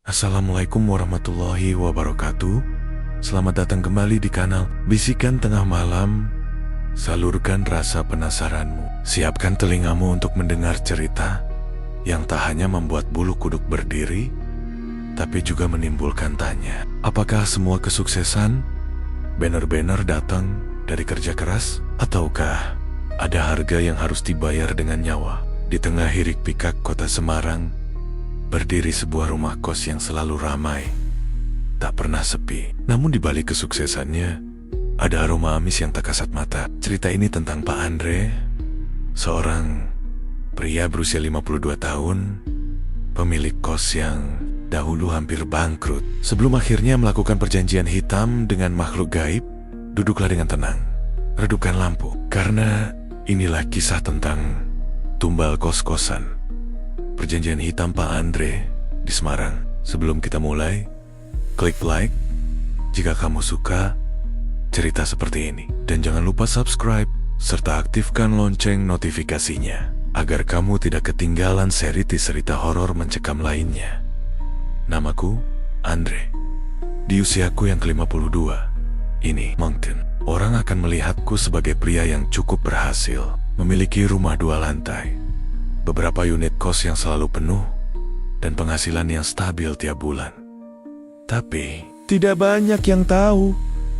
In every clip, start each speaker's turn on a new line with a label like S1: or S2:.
S1: Assalamualaikum warahmatullahi wabarakatuh. Selamat datang kembali di kanal Bisikan Tengah Malam. Salurkan rasa penasaranmu. Siapkan telingamu untuk mendengar cerita yang tak hanya membuat bulu kuduk berdiri, tapi juga menimbulkan tanya. Apakah semua kesuksesan benar-benar datang dari kerja keras? Ataukah ada harga yang harus dibayar dengan nyawa? Di tengah hiruk pikuk kota Semarang, berdiri sebuah rumah kos yang selalu ramai, tak pernah sepi. Namun di balik kesuksesannya, ada aroma amis yang tak kasat mata. Cerita ini tentang Pak Andre, seorang pria berusia 52 tahun, pemilik kos yang dahulu hampir bangkrut. Sebelum akhirnya melakukan perjanjian hitam dengan makhluk gaib, duduklah dengan tenang, redupkan lampu. Karena inilah kisah tentang tumbal kos-kosan. Perjanjian hitam Pak Andre di Semarang. Sebelum kita mulai, klik like jika kamu suka cerita seperti ini. Dan jangan lupa subscribe serta aktifkan lonceng notifikasinya agar kamu tidak ketinggalan seri cerita horor mencekam lainnya. Namaku Andre. Di usiaku yang ke-52 ini, mungkin orang akan melihatku sebagai pria yang cukup berhasil, memiliki rumah 2 lantai, beberapa unit kos yang selalu penuh, dan penghasilan yang stabil tiap bulan. Tapi tidak banyak yang tahu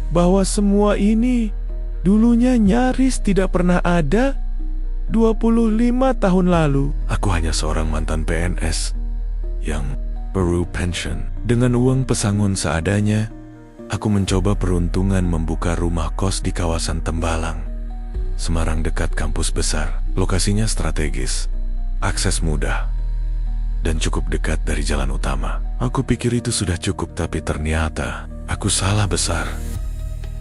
S1: bahwa semua ini dulunya nyaris tidak pernah ada 25 tahun lalu. Aku hanya seorang mantan PNS yang baru pensiun. Dengan uang pesangon seadanya, aku mencoba peruntungan membuka rumah kos di kawasan Tembalang, Semarang, dekat kampus besar. Lokasinya strategis, akses mudah, dan cukup dekat dari jalan utama. Aku pikir itu sudah cukup, tapi ternyata aku salah besar.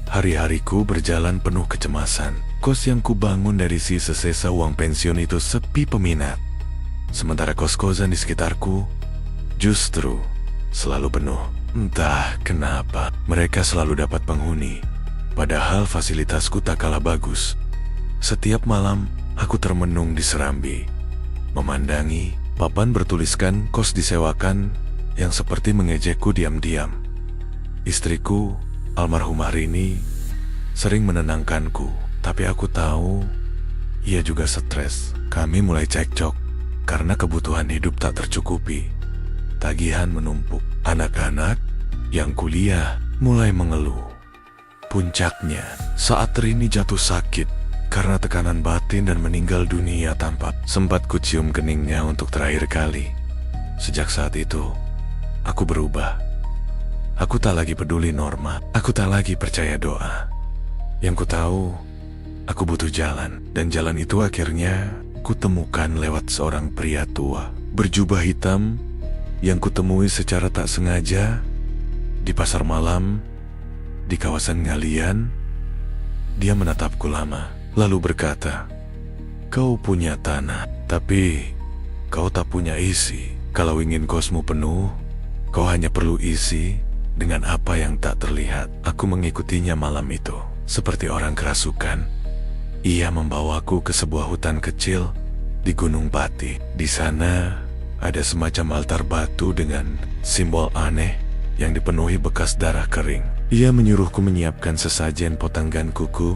S1: Hari-hariku berjalan penuh kecemasan. Kos yang kubangun dari sisa-sisa uang pensiun itu sepi peminat, sementara kos-kosan di sekitarku justru selalu penuh. Entah kenapa mereka selalu dapat penghuni, padahal fasilitasku tak kalah bagus. Setiap malam aku termenung di serambi, memandangi papan bertuliskan kos disewakan yang seperti mengejekku diam-diam. Istriku, almarhumah Rini, sering menenangkanku, tapi aku tahu ia juga stres. Kami mulai cekcok karena kebutuhan hidup tak tercukupi. Tagihan menumpuk. Anak-anak yang kuliah mulai mengeluh. Puncaknya saat Rini jatuh sakit karena tekanan batin dan meninggal dunia tanpa sempat kucium keningnya untuk terakhir kali. Sejak saat itu, aku berubah. Aku tak lagi peduli norma. Aku tak lagi percaya doa. Yang ku tahu, aku butuh jalan. Dan jalan itu akhirnya kutemukan lewat seorang pria tua berjubah hitam yang kutemui secara tak sengaja di pasar malam di kawasan Ngalian. Dia menatapku lama, lalu berkata, "Kau punya tanah, tapi kau tak punya isi. Kalau ingin kosmu penuh, kau hanya perlu isi dengan apa yang tak terlihat." Aku mengikutinya malam itu, seperti orang kerasukan. Ia membawaku ke sebuah hutan kecil di Gunung Pati. Di sana ada semacam altar batu dengan simbol aneh yang dipenuhi bekas darah kering. Ia menyuruhku menyiapkan sesajen potongan kuku,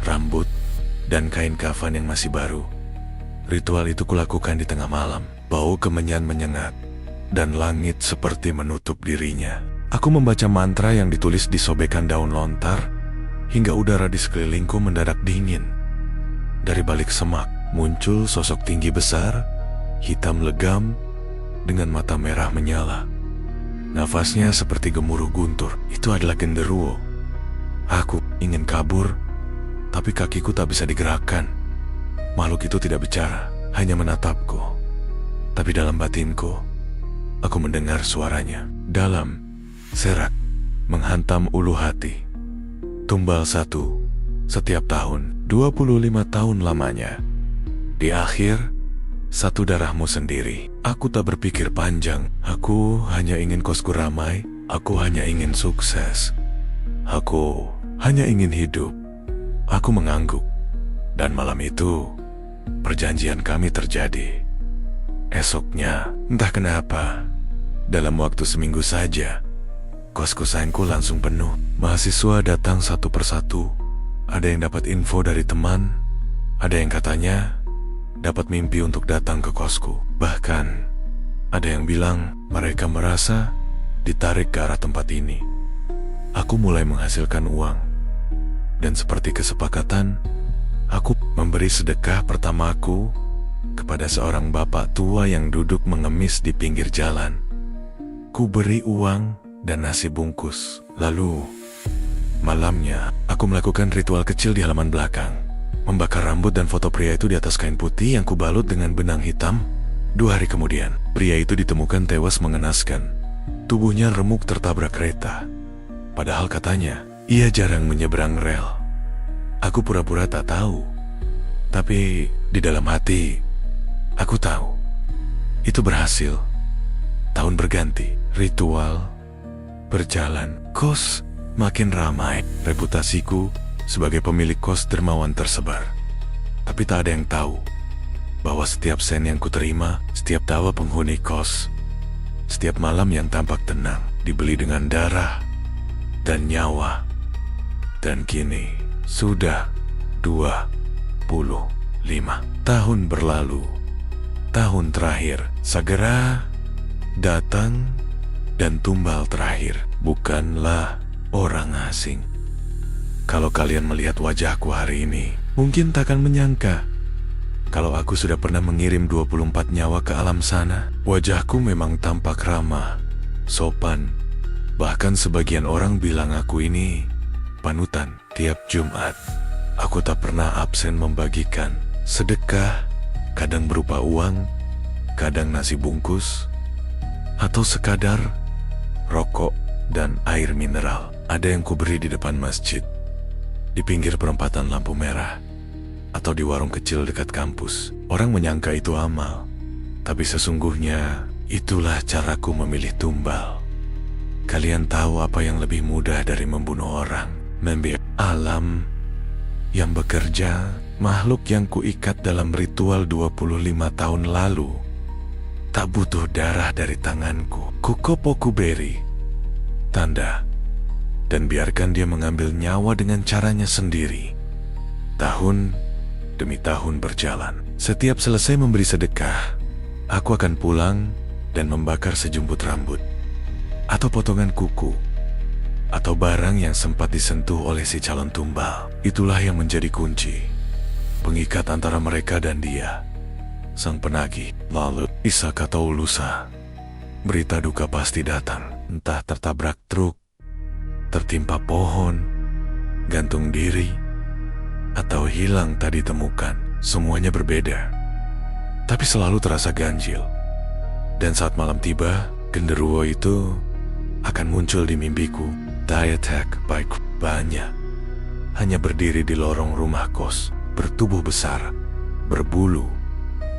S1: rambut, dan kain kafan yang masih baru. Ritual itu kulakukan di tengah malam. Bau kemenyan menyengat, dan langit seperti menutup dirinya. Aku membaca mantra yang ditulis di sobekan daun lontar, hingga udara di sekelilingku mendadak dingin. Dari balik semak muncul sosok tinggi besar, hitam legam, dengan mata merah menyala. Nafasnya seperti gemuruh guntur. Itu adalah genderuwo. Aku ingin kabur, tapi kakiku tak bisa digerakkan. Makhluk itu tidak bicara, hanya menatapku. Tapi dalam batinku, aku mendengar suaranya. Dalam, serak, menghantam ulu hati. Tumbal 1, setiap tahun, 25 tahun lamanya. Di akhir, 1 darahmu sendiri. Aku tak berpikir panjang. Aku hanya ingin kosku ramai. Aku hanya ingin sukses. Aku hanya ingin hidup. Aku mengangguk. Dan malam itu, perjanjian kami terjadi. Esoknya, entah kenapa, Dalam waktu seminggu saja, kos-kosanku langsung penuh. Mahasiswa datang satu persatu. Ada yang dapat info dari teman, ada yang katanya dapat mimpi untuk datang ke kosku. Bahkan, ada yang bilang mereka merasa ditarik ke arah tempat ini. Aku mulai menghasilkan uang. Dan seperti kesepakatan, aku memberi sedekah pertamaku kepada seorang bapak tua yang duduk mengemis di pinggir jalan. Ku beri uang dan nasi bungkus. Lalu, malamnya, aku melakukan ritual kecil di halaman belakang. Membakar rambut dan foto pria itu di atas kain putih yang kubalut dengan benang hitam. 2 hari kemudian, pria itu ditemukan tewas mengenaskan. Tubuhnya remuk tertabrak kereta. Padahal katanya, ia jarang menyeberang rel. Aku pura-pura tak tahu. Tapi di dalam hati, aku tahu. Itu berhasil. Tahun berganti, ritual berjalan. Kos makin ramai. Reputasiku sebagai pemilik kos dermawan tersebar. Tapi tak ada yang tahu bahwa setiap sen yang kuterima, setiap tawa penghuni kos, setiap malam yang tampak tenang, dibeli dengan darah dan nyawa. Dan kini sudah 25 tahun berlalu. Tahun terakhir segera datang dan tumbal terakhir bukanlah orang asing. Kalau kalian melihat wajahku hari ini, mungkin takkan menyangka kalau aku sudah pernah mengirim 24 nyawa ke alam sana. Wajahku memang tampak ramah, sopan. Bahkan sebagian orang bilang aku ini panutan. Tiap Jumat, aku tak pernah absen membagikan sedekah, kadang berupa uang, kadang nasi bungkus, atau sekadar rokok dan air mineral. Ada yang kuberi di depan masjid, di pinggir perempatan lampu merah, atau di warung kecil dekat kampus. Orang menyangka itu amal, tapi sesungguhnya itulah caraku memilih tumbal. Kalian tahu apa yang lebih mudah dari membunuh orang? Membiarkan alam yang bekerja, makhluk yang kuikat dalam ritual 25 tahun lalu, tak butuh darah dari tanganku. Kukopoku beri tanda dan biarkan dia mengambil nyawa dengan caranya sendiri. Tahun demi tahun berjalan. Setiap selesai memberi sedekah, aku akan pulang dan membakar sejumput rambut, atau potongan kuku, atau barang yang sempat disentuh oleh si calon tumbal. Itulah yang menjadi kunci pengikat antara mereka dan dia, sang penagih. Lalu, isak atau lusa, berita duka pasti datang. Entah tertabrak truk, tertimpa pohon, gantung diri, atau hilang tak ditemukan. Semuanya berbeda, tapi selalu terasa ganjil. Dan saat malam tiba, genderuwo itu akan muncul di mimpiku. Die attack by banyak. Hanya berdiri di lorong rumah kos, bertubuh besar, berbulu,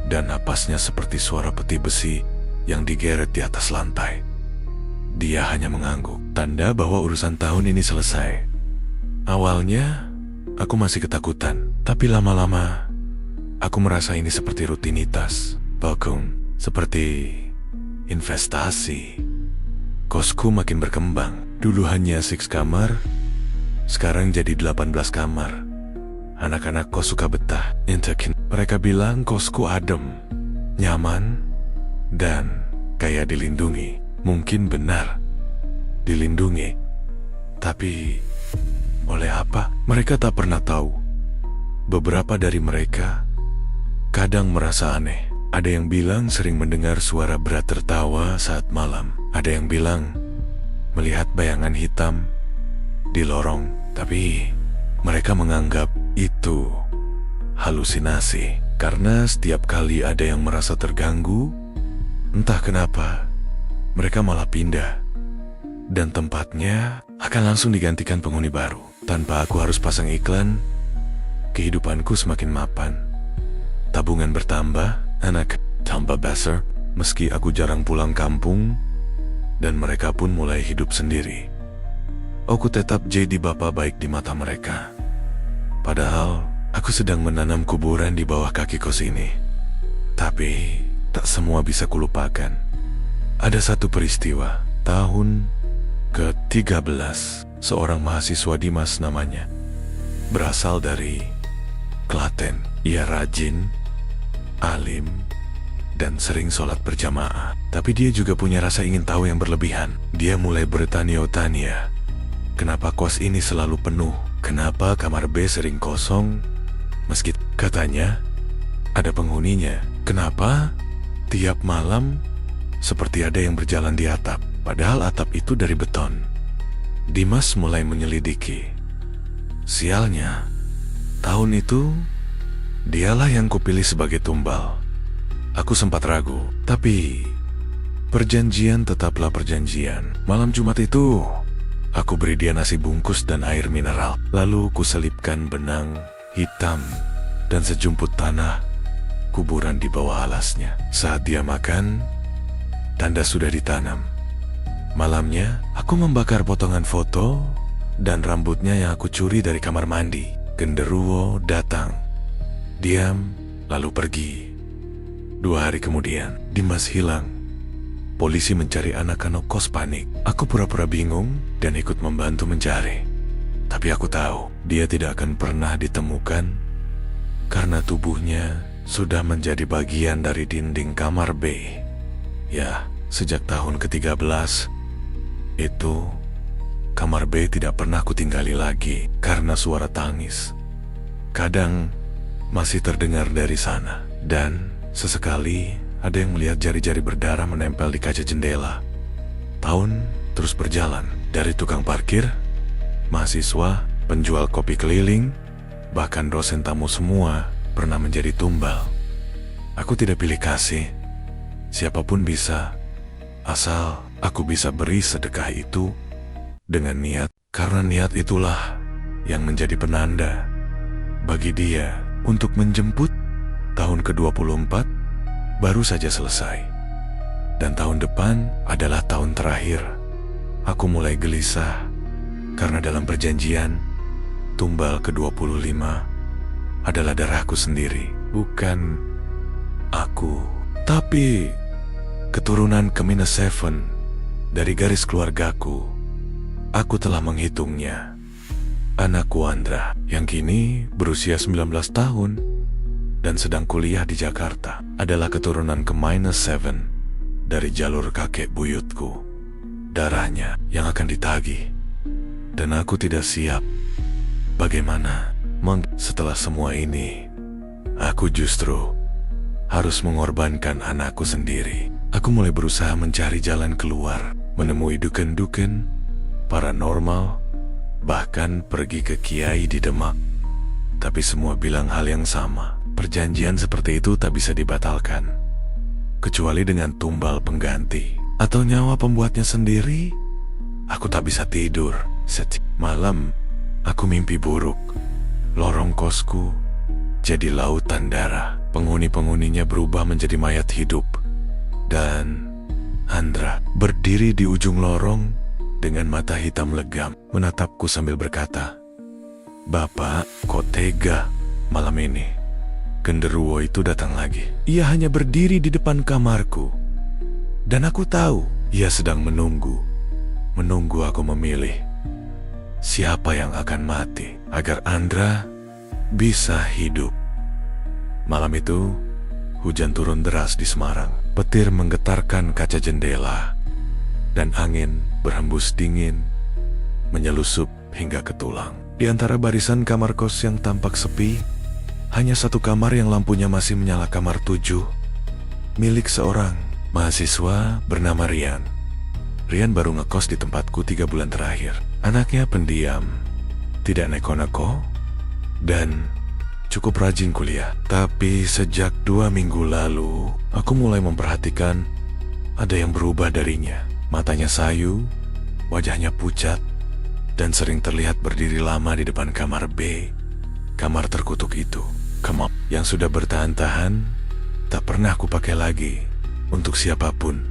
S1: dan napasnya seperti suara peti besi yang digeret di atas lantai. Dia hanya mengangguk, tanda bahwa urusan tahun ini selesai. Awalnya, aku masih ketakutan, tapi lama-lama, aku merasa ini seperti rutinitas. Bahkan, seperti investasi. Kosku makin berkembang. Dulu hanya 6 kamar, sekarang jadi 18 kamar. Anak-anak kos suka betah. Mereka bilang kosku adem, nyaman, dan kayak dilindungi. Mungkin benar, dilindungi. Tapi, oleh apa? Mereka tak pernah tahu. Beberapa dari mereka kadang merasa aneh. Ada yang bilang sering mendengar suara berat tertawa saat malam. Ada yang bilang melihat bayangan hitam di lorong, tapi mereka menganggap itu halusinasi. Karena setiap kali ada yang merasa terganggu, entah kenapa, mereka malah pindah. Dan tempatnya akan langsung digantikan penghuni baru. Tanpa aku harus pasang iklan, kehidupanku semakin mapan. Tabungan bertambah, anak tambah besar, meski aku jarang pulang kampung, dan mereka pun mulai hidup sendiri. Aku tetap jadi bapak baik di mata mereka. Padahal, aku sedang menanam kuburan di bawah kaki kos ini. Tapi, tak semua bisa kulupakan. Ada satu peristiwa, tahun ke-13, seorang mahasiswa Dimas namanya. Berasal dari Klaten. Ia rajin, alim, dan sering sholat berjamaah. Tapi dia juga punya rasa ingin tahu yang berlebihan. Dia mulai bertanya-tanya, kenapa kos ini selalu penuh? Kenapa kamar B sering kosong? Meski katanya ada penghuninya. Kenapa tiap malam seperti ada yang berjalan di atap, padahal atap itu dari beton. Dimas mulai menyelidiki. Sialnya, tahun itu dialah yang kupilih sebagai tumbal. Aku sempat ragu, tapi perjanjian tetaplah perjanjian. Malam Jumat itu, aku beri dia nasi bungkus dan air mineral. Lalu kuselipkan benang hitam dan sejumput tanah kuburan di bawah alasnya. Saat dia makan, tanda sudah ditanam. Malamnya, aku membakar potongan foto dan rambutnya yang aku curi dari kamar mandi. Genderuwo datang, diam, lalu pergi. 2 hari kemudian, Dimas hilang. Polisi mencari anak-anak kos panik. Aku pura-pura bingung dan ikut membantu mencari. Tapi aku tahu dia tidak akan pernah ditemukan karena tubuhnya sudah menjadi bagian dari dinding kamar B. Ya, sejak tahun ke-13 itu, kamar B tidak pernah kutinggali lagi karena suara tangis. Kadang masih terdengar dari sana, dan sesekali ada yang melihat jari-jari berdarah menempel di kaca jendela. Tahun terus berjalan, dari tukang parkir, mahasiswa, penjual kopi keliling, bahkan dosen tamu semua pernah menjadi tumbal. Aku tidak pilih kasih, siapapun bisa, asal aku bisa beri sedekah itu dengan niat, karena niat itulah yang menjadi penanda bagi dia untuk menjemput tahun ke-24 baru saja selesai. Dan tahun depan adalah tahun terakhir. Aku mulai gelisah karena dalam perjanjian tumbal ke-25 adalah darahku sendiri, bukan aku, tapi keturunan ke-7 dari garis keluargaku. Aku telah menghitungnya. Anakku Andra, yang kini berusia 19 tahun dan sedang kuliah di Jakarta, adalah keturunan ke-7 dari jalur kakek buyutku. Darahnya yang akan ditagih. Dan aku tidak siap. Bagaimana setelah semua ini, aku justru harus mengorbankan anakku sendiri. Aku mulai berusaha mencari jalan keluar, menemui duken-duken paranormal, bahkan pergi ke kiai di Demak. Tapi semua bilang hal yang sama. Perjanjian seperti itu tak bisa dibatalkan, kecuali dengan tumbal pengganti atau nyawa pembuatnya sendiri. Aku tak bisa tidur. Setiap malam aku mimpi buruk. Lorong kosku jadi lautan darah. Penghuni-penghuninya berubah menjadi mayat hidup. Dan Andra berdiri di ujung lorong dengan mata hitam legam, menatapku sambil berkata, "Bapak, kok tega malam ini?" Genderuwo itu datang lagi. Ia hanya berdiri di depan kamarku. Dan aku tahu ia sedang menunggu aku memilih siapa yang akan mati agar Andra bisa hidup. Malam itu, hujan turun deras di Semarang. Petir menggetarkan kaca jendela, dan angin berhembus dingin, menyelusup hingga ke tulang. Di antara barisan kamar kos yang tampak sepi, hanya satu kamar yang lampunya masih menyala, kamar 7, milik seorang mahasiswa bernama Rian. Rian baru ngekos di tempatku 3 bulan terakhir. Anaknya pendiam, tidak neko-neko, dan cukup rajin kuliah. Tapi sejak 2 minggu lalu, aku mulai memperhatikan ada yang berubah darinya. Matanya sayu, wajahnya pucat, dan sering terlihat berdiri lama di depan kamar B, kamar terkutuk itu. Kamar yang sudah bertahan-tahan, tak pernah aku pakai lagi untuk siapapun.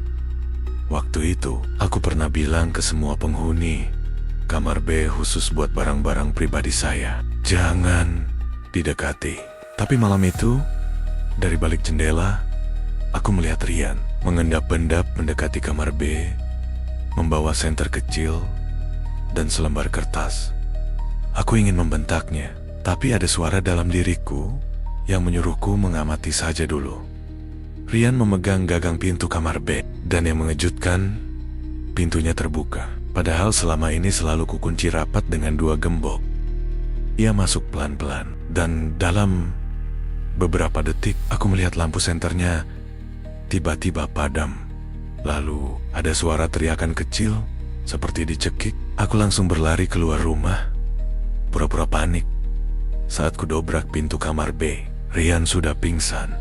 S1: Waktu itu, aku pernah bilang ke semua penghuni kamar B khusus buat barang-barang pribadi saya, jangan didekati. Tapi malam itu, dari balik jendela, aku melihat Rian mengendap-endap mendekati kamar B, membawa senter kecil dan selembar kertas. Aku ingin membentaknya, tapi ada suara dalam diriku yang menyuruhku mengamati saja dulu. Rian memegang gagang pintu kamar B, dan yang mengejutkan, pintunya terbuka. Padahal selama ini selalu kukunci rapat dengan 2 gembok. Ia masuk pelan-pelan, dan dalam beberapa detik aku melihat lampu senternya tiba-tiba padam. Lalu ada suara teriakan kecil seperti dicekik. Aku langsung berlari keluar rumah, pura-pura panik. Saat kudobrak pintu kamar B, Rian sudah pingsan,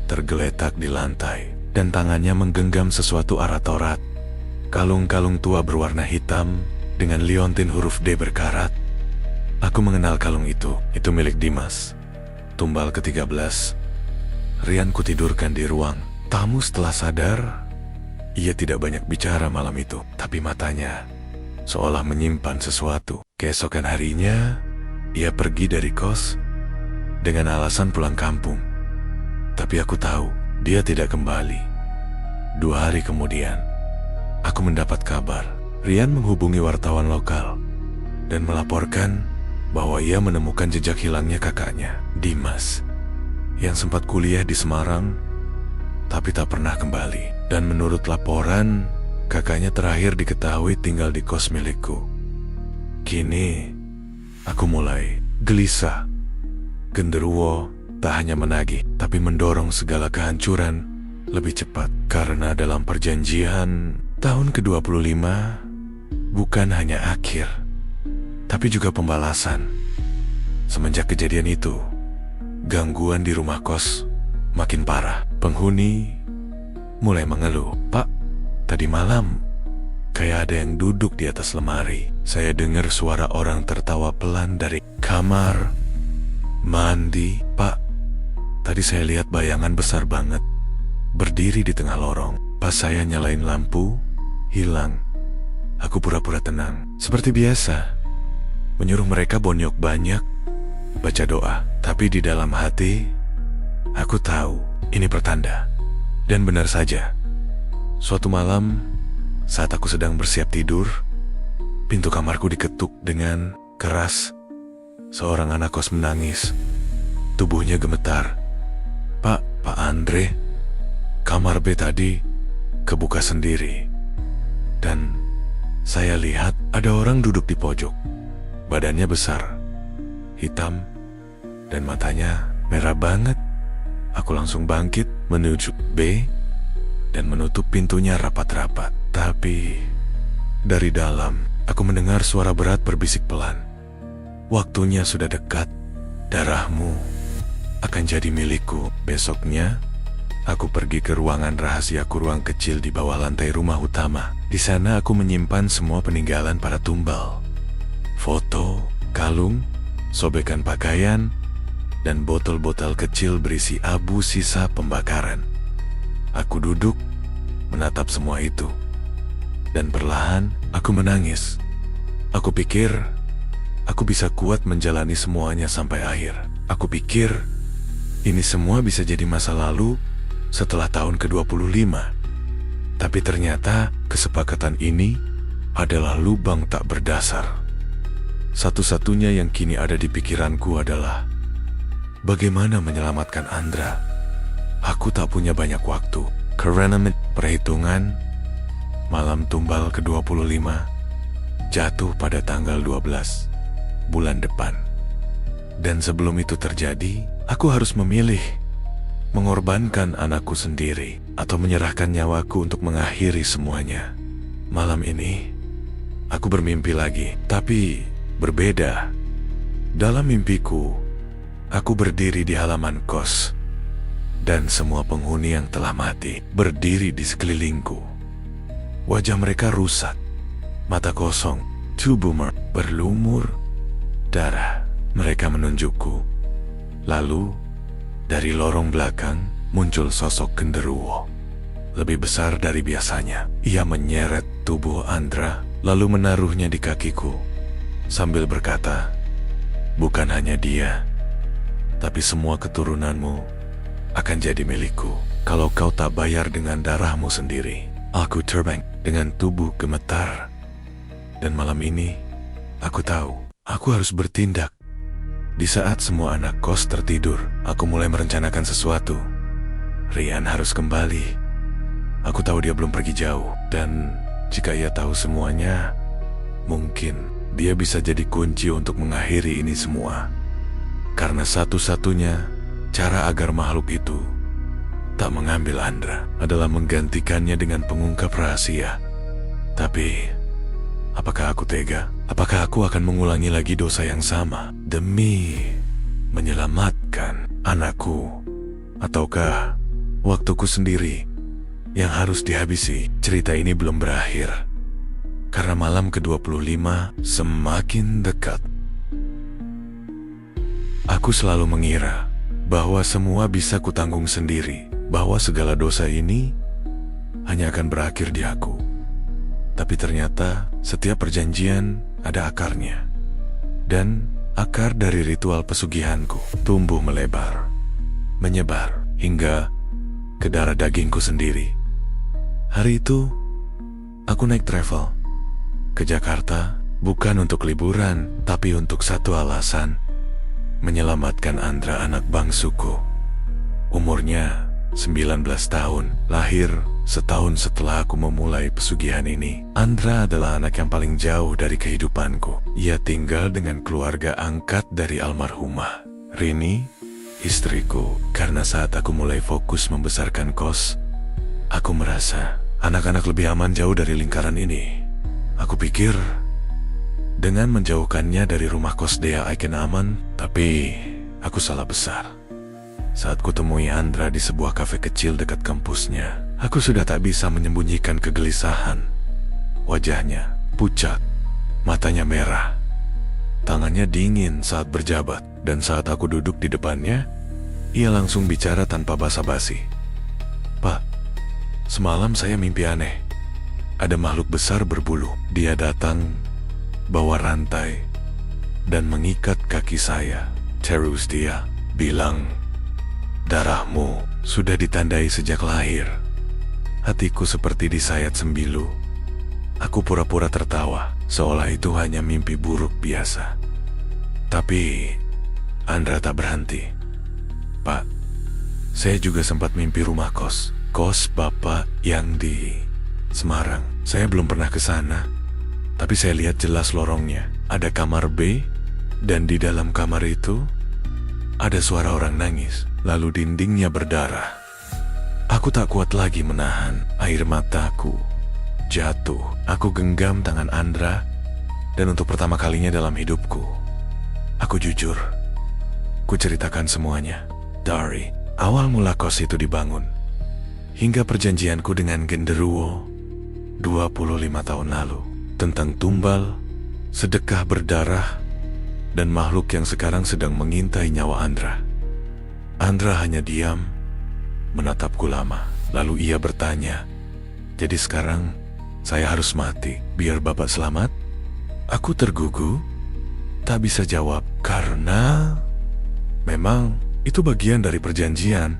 S1: tergeletak di lantai, dan tangannya menggenggam sesuatu arat-orat. Kalung-kalung tua berwarna hitam dengan liontin huruf D berkarat. Aku mengenal kalung itu milik Dimas, tumbal ke-13. Rian kutidurkan di ruang tamu. Setelah sadar, ia tidak banyak bicara malam itu, tapi matanya seolah menyimpan sesuatu. Keesokan harinya, ia pergi dari kos dengan alasan pulang kampung. Tapi aku tahu dia tidak kembali. 2 hari kemudian, aku mendapat kabar. Rian menghubungi wartawan lokal dan melaporkan bahwa ia menemukan jejak hilangnya kakaknya, Dimas, yang sempat kuliah di Semarang tapi tak pernah kembali. Dan menurut laporan, kakaknya terakhir diketahui tinggal di kos milikku. Kini, aku mulai gelisah. Genderuwo tak hanya menagih, tapi mendorong segala kehancuran lebih cepat. Karena dalam perjanjian, tahun ke-25 bukan hanya akhir, tapi juga pembalasan. Semenjak kejadian itu, gangguan di rumah kos makin parah. Penghuni mulai mengeluh, "Pak, tadi malam kayak ada yang duduk di atas lemari." Saya dengar suara orang tertawa pelan dari kamar mandi. "Pak, tadi saya lihat bayangan besar banget berdiri di tengah lorong." Pas saya nyalain lampu, hilang. Aku pura-pura tenang, seperti biasa, menyuruh mereka bonyok banyak, baca doa. Tapi di dalam hati, aku tahu ini pertanda. Dan benar saja, suatu malam saat aku sedang bersiap tidur, pintu kamarku diketuk dengan keras. Seorang anak kos menangis, tubuhnya gemetar. Pak Andre, kamar B tadi kebuka sendiri. Dan saya lihat ada orang duduk di pojok. Badannya besar, hitam, dan matanya merah banget. Aku langsung bangkit menuju B dan menutup pintunya rapat-rapat. Tapi dari dalam, aku mendengar suara berat berbisik pelan. "Waktunya sudah dekat. Darahmu akan jadi milikku." Besoknya, aku pergi ke ruangan rahasiaku, ruang kecil di bawah lantai rumah utama. Di sana aku menyimpan semua peninggalan para tumbal. Foto, kalung, sobekan pakaian, dan botol-botol kecil berisi abu sisa pembakaran. Aku duduk, menatap semua itu, dan perlahan aku menangis. Aku pikir aku bisa kuat menjalani semuanya sampai akhir. Aku pikir ini semua bisa jadi masa lalu setelah tahun ke-25. Tapi ternyata kesepakatan ini adalah lubang tak berdasar. Satu-satunya yang kini ada di pikiranku adalah bagaimana menyelamatkan Andra. Aku tak punya banyak waktu, karena perhitungan malam tumbal ke-25 jatuh pada tanggal 12 bulan depan. Dan sebelum itu terjadi, aku harus memilih mengorbankan anakku sendiri atau menyerahkan nyawaku untuk mengakhiri semuanya. Malam ini, aku bermimpi lagi, tapi berbeda. Dalam mimpiku, aku berdiri di halaman kos, dan semua penghuni yang telah mati berdiri di sekelilingku. Wajah mereka rusak, mata kosong, tubuh berlumur darah. Mereka menunjukku. Lalu, dari lorong belakang muncul sosok genderuwo, lebih besar dari biasanya. Ia menyeret tubuh Andra, lalu menaruhnya di kakiku, sambil berkata, "Bukan hanya dia, tapi semua keturunanmu akan jadi milikku." kalau kau tak bayar dengan darahmu sendiri. Aku terbang dengan tubuh gemetar. Dan malam ini, aku tahu, aku harus bertindak. Di saat semua anak kos tertidur, aku mulai merencanakan sesuatu. Rian harus kembali. Aku tahu dia belum pergi jauh. Dan jika ia tahu semuanya, mungkin dia bisa jadi kunci untuk mengakhiri ini semua. Karena satu-satunya cara agar makhluk itu tak mengambil Andra adalah menggantikannya dengan pengungkap rahasia. Tapi apakah aku tega? Apakah aku akan mengulangi lagi dosa yang sama demi menyelamatkan anakku? Ataukah waktuku sendiri yang harus dihabisi? Cerita ini belum berakhir, karena malam ke-25 semakin dekat. Aku selalu mengira bahwa semua bisa kutanggung sendiri, bahwa segala dosa ini hanya akan berakhir di aku. Tapi ternyata setiap perjanjian ada akarnya. Dan akar dari ritual pesugihanku tumbuh melebar, menyebar hingga ke darah dagingku sendiri. Hari itu, aku naik travel ke Jakarta, bukan untuk liburan, tapi untuk satu alasan: menyelamatkan Andra, anak bangsuku. Umurnya 19 tahun, lahir setahun setelah aku memulai pesugihan ini. Andra adalah anak yang paling jauh dari kehidupanku. Ia tinggal dengan keluarga angkat dari almarhumah Rini, istriku. Karena saat aku mulai fokus membesarkan kos, aku merasa anak-anak lebih aman jauh dari lingkaran ini. Aku pikir dengan menjauhkannya dari rumah kos Dea akan aman, tapi aku salah besar. Saat kutemui Andra di sebuah kafe kecil dekat kampusnya, aku sudah tak bisa menyembunyikan kegelisahan. Wajahnya pucat, matanya merah, tangannya dingin saat berjabat. Dan saat aku duduk di depannya, ia langsung bicara tanpa basa-basi. "Pak, semalam saya mimpi aneh. Ada makhluk besar berbulu. Dia datang bawa rantai dan mengikat kaki saya. Terus dia bilang, 'Darahmu sudah ditandai sejak lahir.'" Hatiku seperti disayat sembilu. Aku pura-pura tertawa, seolah itu hanya mimpi buruk biasa. Tapi Andra tak berhenti. "Pak, saya juga sempat mimpi rumah kos Bapak yang di Semarang. Saya belum pernah ke sana, tapi saya lihat jelas lorongnya. Ada kamar B, dan di dalam kamar itu ada suara orang nangis, lalu dindingnya berdarah." Aku tak kuat lagi menahan air mataku jatuh. Aku genggam tangan Andra, dan untuk pertama kalinya dalam hidupku, aku jujur. Ku ceritakan semuanya, dari awal mula kos itu dibangun hingga perjanjianku dengan genderuwo 25 tahun lalu, tentang tumbal, sedekah berdarah, dan makhluk yang sekarang sedang mengintai nyawa Andra. Andra hanya diam, menatapku lama. Lalu ia bertanya, "Jadi sekarang saya harus mati biar Bapak selamat?" Aku tergugu, tak bisa jawab karena memang itu bagian dari perjanjian.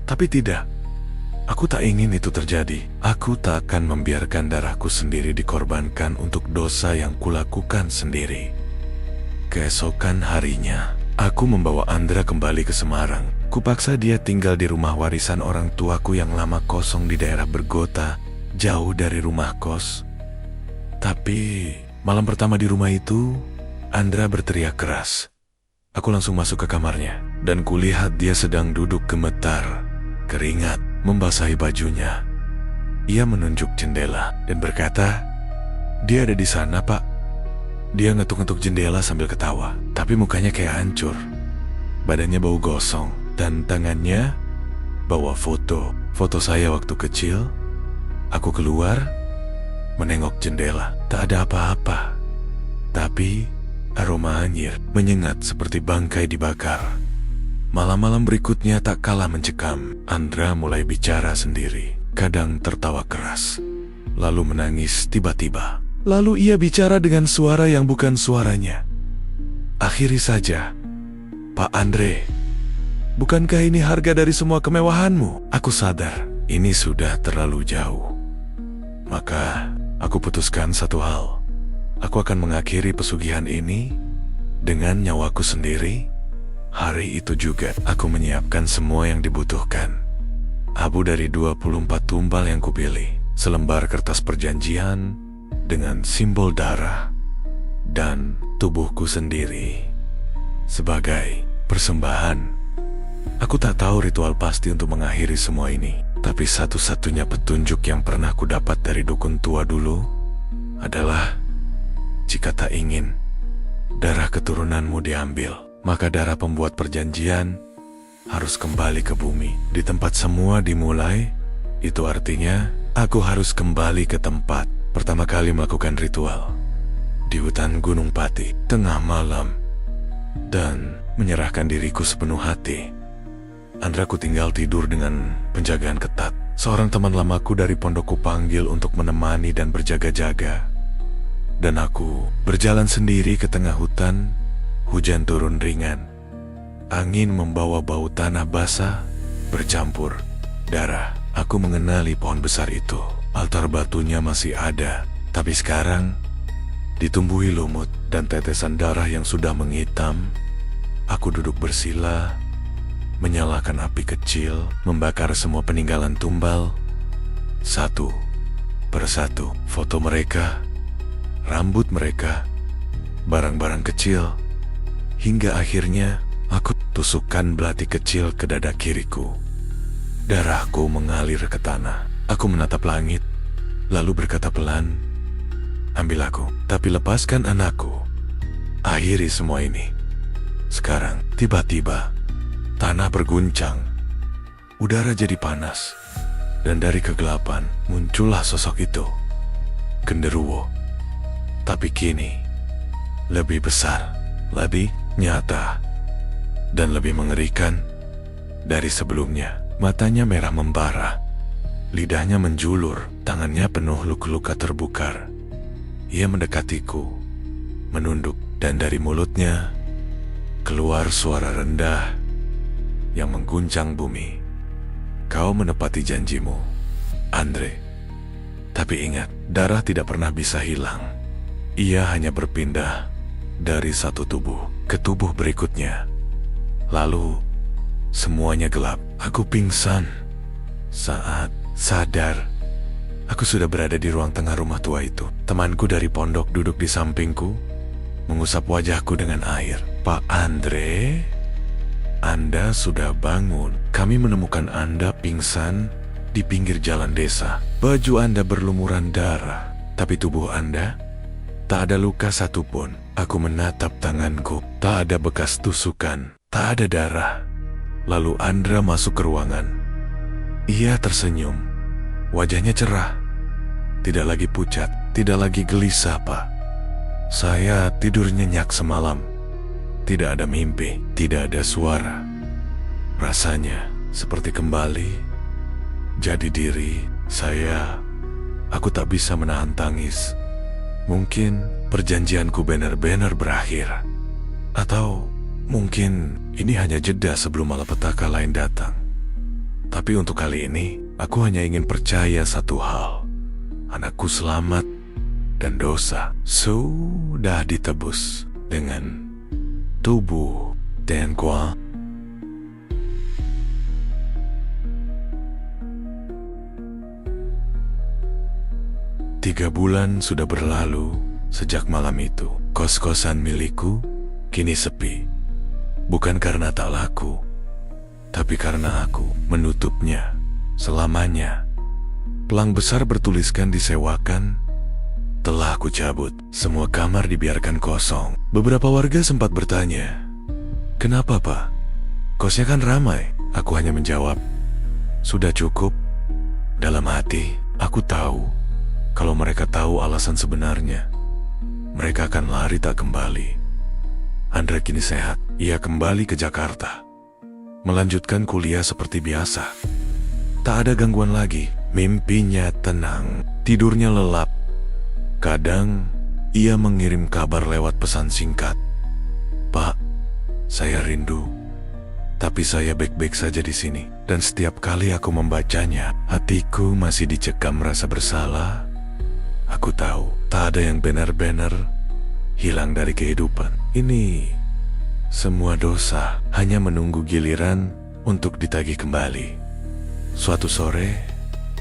S1: Tapi tidak, aku tak ingin itu terjadi. Aku tak akan membiarkan darahku sendiri dikorbankan untuk dosa yang kulakukan sendiri. Keesokan harinya, aku membawa Andra kembali ke Semarang. Kupaksa dia tinggal di rumah warisan orang tuaku yang lama kosong di daerah Bergota, jauh dari rumah kos. Tapi malam pertama di rumah itu, Andra berteriak keras. Aku langsung masuk ke kamarnya, dan kulihat dia sedang duduk gemetar. Keringat membasahi bajunya. Ia menunjuk jendela dan berkata, "Dia ada di sana, Pak." Dia ngetuk-ngetuk jendela sambil ketawa, tapi mukanya kayak hancur. Badannya bau gosong, dan tangannya bawa foto saya waktu kecil. Aku keluar, menengok jendela. Tak ada apa-apa, tapi aroma anyir menyengat seperti bangkai dibakar. Malam-malam berikutnya tak kalah mencekam. Andra mulai bicara sendiri, kadang tertawa keras, lalu menangis tiba-tiba. Lalu ia bicara dengan suara yang bukan suaranya. "Akhiri saja, Pak Andre. Bukankah ini harga dari semua kemewahanmu? Aku sadar, ini sudah terlalu jauh. Maka, aku putuskan satu hal. Aku akan mengakhiri pesugihan ini dengan nyawaku sendiri. Hari itu juga, aku menyiapkan semua yang dibutuhkan. Abu dari 24 tumbal yang kupilih, selembar kertas perjanjian dengan simbol darah, dan tubuhku sendiri sebagai persembahan. Aku tak tahu ritual pasti untuk mengakhiri semua ini, tapi satu-satunya petunjuk yang pernah ku dapat dari dukun tua dulu adalah jika tak ingin darah keturunanmu diambil, maka darah pembuat perjanjian harus kembali ke bumi. Di tempat semua dimulai, itu artinya aku harus kembali ke tempat pertama kali melakukan ritual, di hutan Gunung Pati, tengah malam, dan menyerahkan diriku sepenuh hati. Andra ku tinggal tidur dengan penjagaan ketat. Seorang teman lamaku dari pondokku panggil untuk menemani dan berjaga-jaga. Dan aku berjalan sendiri ke tengah hutan. Hujan turun ringan. Angin membawa bau tanah basah bercampur darah. Aku mengenali pohon besar itu. Altar batunya masih ada, tapi sekarang ditumbuhi lumut dan tetesan darah yang sudah menghitam. Aku duduk bersila, menyalakan api kecil, membakar semua peninggalan tumbal. Satu persatu, foto mereka, rambut mereka, barang-barang kecil, hingga akhirnya aku tusukkan belati kecil ke dada kiriku. Darahku mengalir ke tanah. Aku menatap langit, lalu berkata pelan, "Ambil aku, tapi lepaskan anakku. Akhiri semua ini." Sekarang, tiba-tiba, tanah berguncang. Udara jadi panas, dan dari kegelapan muncullah sosok itu. Genderuwo. Tapi kini, lebih besar, lebih nyata, dan lebih mengerikan dari sebelumnya. Matanya merah membara, lidahnya menjulur, tangannya penuh luka-luka terbukar. Ia mendekatiku, menunduk, dan dari mulutnya keluar suara rendah yang mengguncang bumi. "Kau menepati janjimu, Andre. Tapi ingat, darah tidak pernah bisa hilang. Ia hanya berpindah dari satu tubuh ke tubuh berikutnya. Lalu, semuanya gelap. Aku pingsan. Saat sadar, aku sudah berada di ruang tengah rumah tua itu. Temanku dari pondok duduk di sampingku, mengusap wajahku dengan air. "Pak Andre, Anda sudah bangun. Kami menemukan Anda pingsan di pinggir jalan desa. Baju Anda berlumuran darah, tapi tubuh Anda tak ada luka satupun." Aku menatap tanganku, tak ada bekas tusukan, tak ada darah. Lalu Andra masuk ke ruangan. Ia tersenyum. Wajahnya cerah. Tidak lagi pucat, tidak lagi gelisah, Pak. "Saya tidur nyenyak semalam. Tidak ada mimpi, tidak ada suara. Rasanya seperti kembali jadi diri saya. Aku tak bisa menahan tangis. Mungkin perjanjianku benar-benar berakhir. Atau mungkin ini hanya jeda sebelum malapetaka lain datang. Tapi untuk kali ini, aku hanya ingin percaya satu hal. Anakku selamat dan dosa sudah ditebus dengan tubuh Tianguang." Tiga bulan sudah berlalu sejak malam itu. Kos-kosan milikku kini sepi. Bukan karena tak laku, tapi karena aku menutupnya selamanya. Pelang besar bertuliskan disewakan telah aku cabut. Semua kamar dibiarkan kosong. Beberapa warga sempat bertanya, "Kenapa, Pak? Kosnya kan ramai." Aku hanya menjawab, "Sudah cukup." Dalam hati, aku tahu kalau mereka tahu alasan sebenarnya, mereka akan lari tak kembali. Andra kini sehat. Ia kembali ke Jakarta, melanjutkan kuliah seperti biasa. Tak ada gangguan lagi. Mimpinya tenang, tidurnya lelap. Kadang ia mengirim kabar lewat pesan singkat, "Pak, saya rindu, Tapi saya baik-baik saja di sini. Dan setiap kali aku membacanya, hatiku masih dicekam rasa bersalah. Aku tahu, tak ada yang benar-benar hilang dari kehidupan. Ini semua dosa hanya menunggu giliran untuk ditagih kembali. Suatu sore,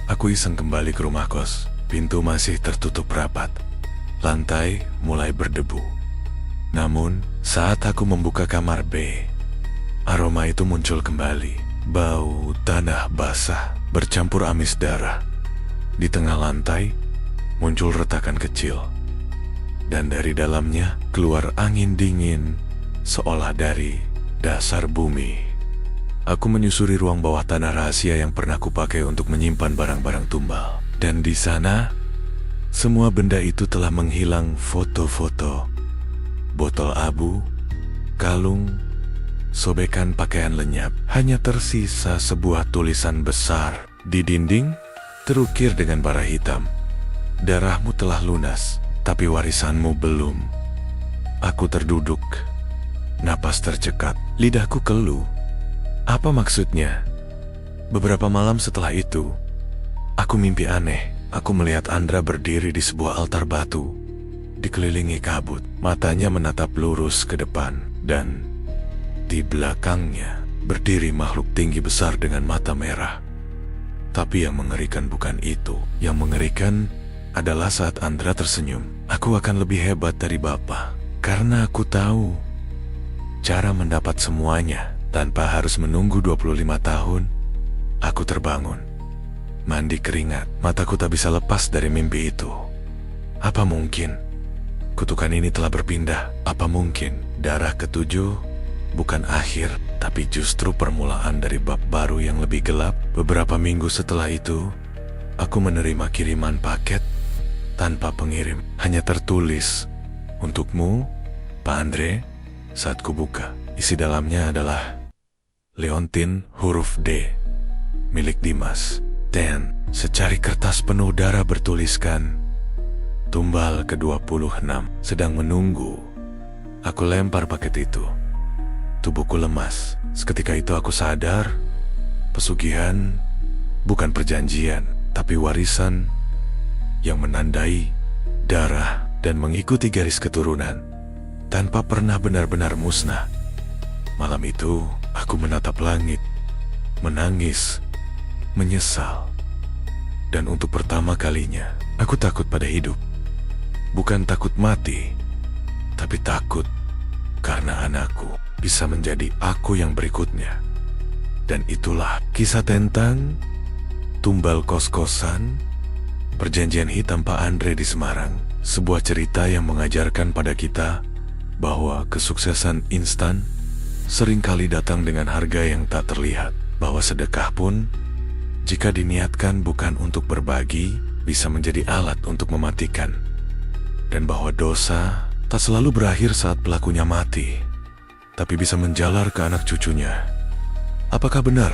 S1: aku iseng kembali ke rumah kos. Pintu masih tertutup rapat. Lantai mulai berdebu. Namun, saat aku membuka kamar B, aroma itu muncul kembali. Bau tanah basah bercampur amis darah. Di tengah lantai, muncul retakan kecil. Dan dari dalamnya keluar angin dingin seolah dari dasar bumi. Aku menyusuri ruang bawah tanah rahasia yang pernah kupakai untuk menyimpan barang-barang tumbal. Dan di sana, semua benda itu telah menghilang. Foto-foto, botol abu, kalung, sobekan pakaian lenyap. Hanya tersisa sebuah tulisan besar. Di dinding, terukir dengan bara hitam. Darahmu telah lunas, tapi warisanmu belum. Aku terduduk. Napas tercekat, lidahku keluh. Apa maksudnya? Beberapa malam setelah itu, aku mimpi aneh. Aku melihat Andra berdiri di sebuah altar batu, dikelilingi kabut. Matanya menatap lurus ke depan, dan di belakangnya berdiri makhluk tinggi besar dengan mata merah. Tapi yang mengerikan bukan itu. Yang mengerikan adalah saat Andra tersenyum. Aku akan lebih hebat dari Bapa, karena aku tahu cara mendapat semuanya. Tanpa harus menunggu 25 tahun, aku terbangun. Mandi keringat, mataku tak bisa lepas dari mimpi itu. Apa mungkin kutukan ini telah berpindah? Apa mungkin darah ketujuh bukan akhir, tapi justru permulaan dari bab baru yang lebih gelap? Beberapa minggu setelah itu, aku menerima kiriman paket tanpa pengirim. Hanya tertulis, "Untukmu, Pak Andre." Saat kubuka, isi dalamnya adalah Leontin huruf D, milik Dimas. Dan secari kertas penuh darah bertuliskan, "Tumbal ke-26 sedang menunggu." Aku lempar paket itu. Tubuhku lemas. Seketika itu aku sadar, pesugihan bukan perjanjian, tapi warisan yang menandai darah dan mengikuti garis keturunan tanpa pernah benar-benar musnah. Malam itu, aku menatap langit, menangis, menyesal. Dan untuk pertama kalinya, aku takut pada hidup. Bukan takut mati, tapi takut karena anakku bisa menjadi aku yang berikutnya. Dan itulah kisah tentang tumbal kos-kosan, perjanjian hitam Pak Andre di Semarang. Sebuah cerita yang mengajarkan pada kita bahwa kesuksesan instan seringkali datang dengan harga yang tak terlihat. Bahwa sedekah pun, jika diniatkan bukan untuk berbagi, bisa menjadi alat untuk mematikan. Dan bahwa dosa tak selalu berakhir saat pelakunya mati, tapi bisa menjalar ke anak cucunya. Apakah benar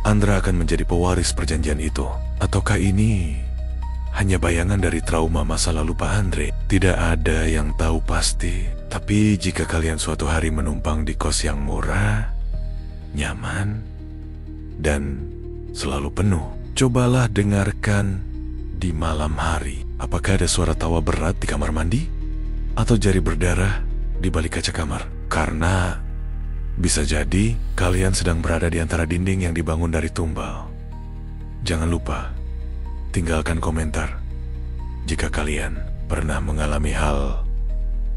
S1: Andra akan menjadi pewaris perjanjian itu? Ataukah ini hanya bayangan dari trauma masa lalu Pak Andre? Tidak ada yang tahu pasti. Tapi jika kalian suatu hari menumpang di kos yang murah, nyaman, dan selalu penuh, cobalah dengarkan di malam hari. Apakah ada suara tawa berat di kamar mandi? Atau jari berdarah di balik kaca kamar? Karena bisa jadi kalian sedang berada di antara dinding yang dibangun dari tumbal. Jangan lupa, tinggalkan komentar jika kalian pernah mengalami hal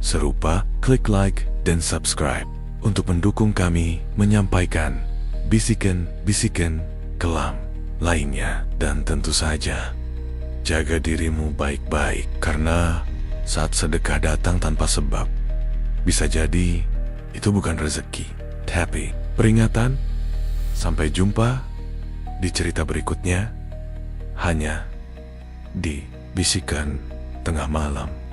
S1: serupa. Klik like dan subscribe untuk mendukung kami menyampaikan bisikan-bisikan kelam lainnya. Dan tentu saja, jaga dirimu baik-baik, karena saat sedekah datang tanpa sebab, bisa jadi itu bukan rezeki, tapi peringatan. Sampai jumpa di cerita berikutnya, hanya di Bisikan Tengah Malam.